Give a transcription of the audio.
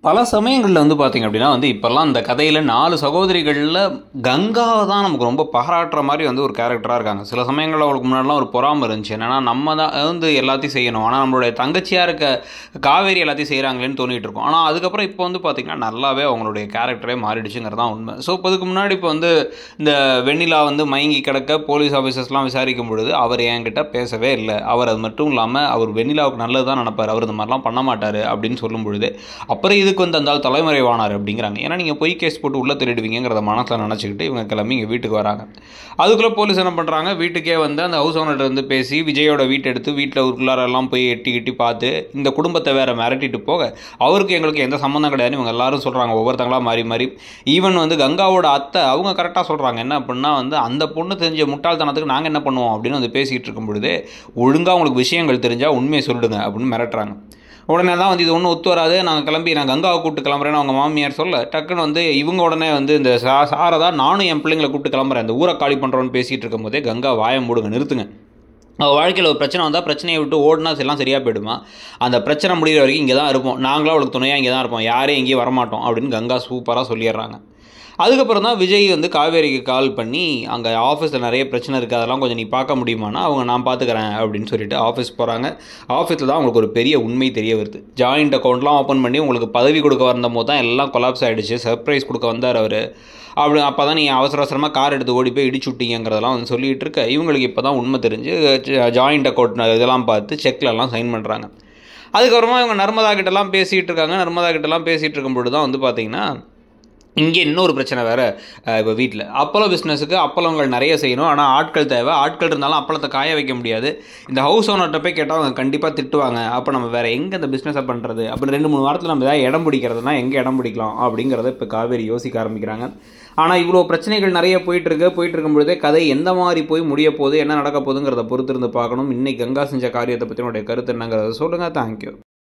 பல சமயங்கள்ல வந்து பார்த்தீங்க அப்படின்னா இப்பல்லாம் இந்த கதையில 4 சகோதரிகள்ல கங்காவ தான் நமக்கு ரொம்ப பாராட்டுற மாரி ஒரு கேரக்டரா இருக்காங்க. சில சமயங்கள்ல அவங்களுக்கு முன்னாடிலாம் ஒரு பொறாம இருந்துச்சு. என்னன்னா நம்ம தான் எல்லாத்தையும் செய்யணும். ஆனா நம்மளுடைய தங்கச்சியா இருக்க காவேரி எல்லாத்தையும் செய்றாங்களேன்னு தோணிட்டு இருக்கும். ஆனா அதுக்கப்புறம் இப்போ பார்த்தீங்கன்னா நல்லாவே அவங்களுடைய கேரக்டரே மாறிடுச்சுங்கிறது தான் உண்மை. ஸோ இப்போ இதுக்கு முன்னாடி இப்போ இந்த வெண்ணிலா மயங்கி கிடக்க போலீஸ் ஆஃபீஸர்ஸ்லாம் விசாரிக்கும் பொழுது அவர் என்கிட்ட பேசவே இல்ல. அவர் அது மட்டும் இல்லாம அவர் வெண்ணிலாவுக்கு நல்லது தான் நினைப்பாரு. அவர் இந்த மாதிரிலாம் பண்ண மாட்டாரு அப்படின்னு சொல்லும் பொழுது அப்புறம் இதுக்கு அந்த ஆள் தலைமறைவானார் அப்படிங்கிறாங்க. ஏன்னா நீங்கள் பொய் கேஸ் போட்டு உள்ளே திருடுவீங்கிறத மனசில் நினச்சிக்கிட்டு இவங்க கிளம்பி இங்கே வீட்டுக்கு வராங்க. அதுக்குள்ளே போலீஸ் என்ன பண்ணுறாங்க, வீட்டுக்கே அந்த ஹவுஸ் ஓனர்கிட்ட பேசி விஜயோட வீட்டை எடுத்து வீட்டில் உள்ளாரெல்லாம் போய் எட்டி கிட்டி பார்த்து இந்த குடும்பத்தை வேற மிரட்டிட்டு போக அவருக்கு எங்களுக்கு எந்த சம்மந்தம் கிடையாது இவங்க எல்லாரும் சொல்கிறாங்க. ஒவ்வொருத்தங்களா மாறி மாறி ஈவன் கங்காவோட அத்தை அவங்க கரெக்டாக சொல்கிறாங்க. என்ன அப்படின்னா அந்த பொண்ணு தெரிஞ்ச முட்டாள்தனத்துக்கு நாங்கள் என்ன பண்ணுவோம் அப்படின்னு பேசிக்கிட்டு இருக்கும் பொழுது ஒழுங்காக உங்களுக்கு விஷயங்கள் தெரிஞ்சால் உண்மையை சொல்லிடுங்க அப்படின்னு மிரட்டுறாங்க. உடனே தான் இது ஒன்றும் ஒத்து வராது, நாங்கள் கிளம்பி நான் கங்காவை கூப்பிட்டு கிளம்புறேன்னு அவங்க மாமியார் சொல்ல டக்குன்னு இவங்க உடனே இந்த சாரதா நானும் என் பிள்ளைங்களை கூப்பிட்டு கிளம்புறேன் இந்த ஊரை காலி பண்ணுறோன்னு பேசிகிட்டு இருக்கும் போதே கங்கா வாயை மூடுங்க, நிறுத்துங்க. அவள் வாழ்க்கையில் ஒரு பிரச்சனை வந்தால் பிரச்சனையை விட்டு ஓடினா எல்லாம் சரியாக போயிடுமா, அந்த பிரச்சனை முடிகிற வரைக்கும் இங்கே தான் இருப்போம், நாங்களும் அவளுக்கு துணையாக இங்கே தான் இருப்போம், யாரையும் எங்கேயும் வரமாட்டோம் அப்படின்னு கங்கா சூப்பராக சொல்லிடுறாங்க. அதுக்கப்புறம் தான் விஜய் காவேரிக்கு கால் பண்ணி அங்கே ஆஃபீஸில் நிறைய பிரச்சனை இருக்குது அதெல்லாம் கொஞ்சம் நீ பார்க்க முடியுமானா அவங்க நான் பார்த்துக்கிறேன் அப்படின்னு சொல்லிட்டு ஆஃபீஸ் போகிறாங்க. ஆஃபீஸில் தான் அவங்களுக்கு ஒரு பெரிய உண்மை தெரிய வருது. ஜாயிண்ட் அக்கௌண்ட்லாம் ஓப்பன் பண்ணி உங்களுக்கு பதவி கொடுக்க வந்தபோது தான் எல்லாம் கொலாப்ஸ் ஆகிடுச்சு, சர்ப்ரைஸ் கொடுக்க வந்தார் அவர். அப்படி அப்போ தான் நீங்கள் அவசர அவசரமாக கார் எடுத்து ஓடி போய் இடிச்சு விட்டீங்கிறதெல்லாம் சொல்லிகிட்டு இருக்க இவங்களுக்கு இப்போ தான் உண்மை தெரிஞ்சு ஜாயிண்ட் அக்கௌண்ட் இதெல்லாம் பார்த்து செக்லெல்லாம் சைன் பண்ணுறாங்க. அதுக்கப்புறமா இவங்க நர்மதா கிட்டலாம் பேசிகிட்டு இருக்காங்க. நர்மதா கிட்டலாம் பேசிகிட்டு இருக்கும்பொழுது தான் பார்த்தீங்கன்னா இங்கே இன்னொரு பிரச்சனை வேறு. இப்போ வீட்டில் அப்பளோ பிஸ்னஸுக்கு அப்பளங்கள் நிறைய செய்யணும், ஆனால் ஆட்கள் தேவை. ஆட்கள் இருந்தாலும் அப்பளத்தை காய வைக்க முடியாது. இந்த ஹவுஸ் ஓனர்கிட்ட போய் கேட்டால் அவங்க கண்டிப்பாக திட்டுவாங்க. அப்போ நம்ம வேறு எங்கே இந்த பிஸ்னஸை பண்ணுறது அப்படின்னு 2-3 வாரத்தில் நம்ம ஏதாவது இடம் பிடிக்கிறதுனா எங்கே இடம் பிடிக்கலாம் அப்படிங்கிறத இப்போ காவேரி யோசிக்க ஆரம்பிக்கிறாங்க. ஆனால் இவ்வளோ பிரச்சனைகள் நிறைய போயிட்டு இருக்கும் பொழுதே கதை எந்த மாதிரி போய் முடிய போகுது, என்ன நடக்க போகுதுங்கிறத பொறுத்திருந்து பார்க்கணும். இன்னைக்கு கங்கா செஞ்ச காரியத்தை பற்றி உங்களுடைய கருத்து என்னங்கிறத சொல்லுங்கள். தேங்க்யூ.